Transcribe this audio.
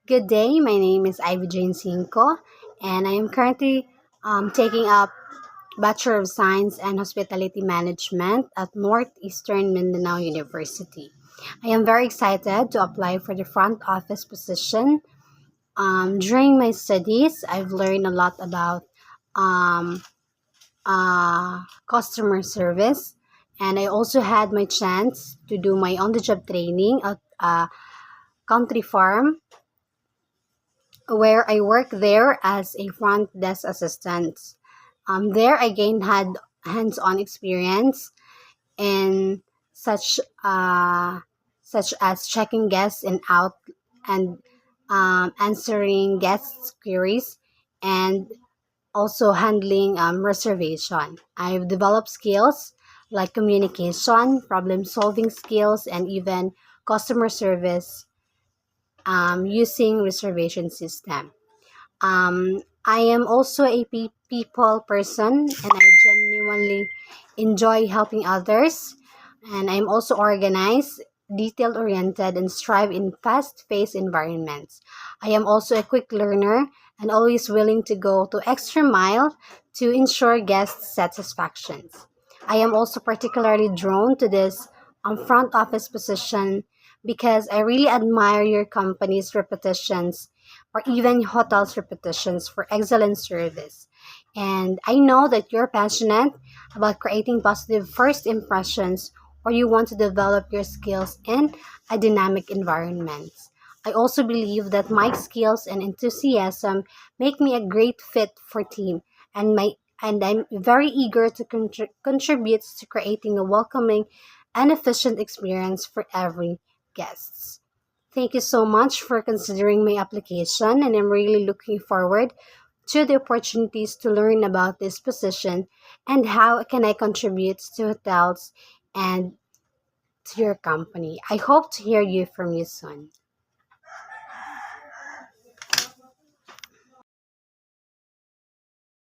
Good day, my name is Ivy Jane Cinco, and I am currently taking up Bachelor of Science and Hospitality Management at Northeastern Mindanao University. I am very excited to apply for the front office position. During my studies, I've learned a lot about um, customer service, and I also had my chance to do my on-the-job training at a country farm where I work there as a front desk assistant. There I gained had hands-on experience in such uh, such as checking guests in out and answering guests' queries and also handling reservation. I've developed skills like communication, problem solving skills, and even customer service using reservation system. I am also a people person and I genuinely enjoy helping others. And I'm also organized, detail oriented, and strive in fast paced environments. I am also a quick learner and always willing to go to extra mile to ensure guest satisfactions. I am also particularly drawn to this front office position because I really admire your company's reputations or even hotels' reputations for excellent service. And I know that you're passionate about creating positive first impressions or you want to develop your skills in a dynamic environment. I also believe that my skills and enthusiasm make me a great fit for team and I'm very eager to contribute to creating a welcoming and efficient experience for every guest. Thank you so much for considering my application, and I'm really looking forward to the opportunities to learn about this position and how can I contribute to hotels and to your company. I hope to hear you from you soon.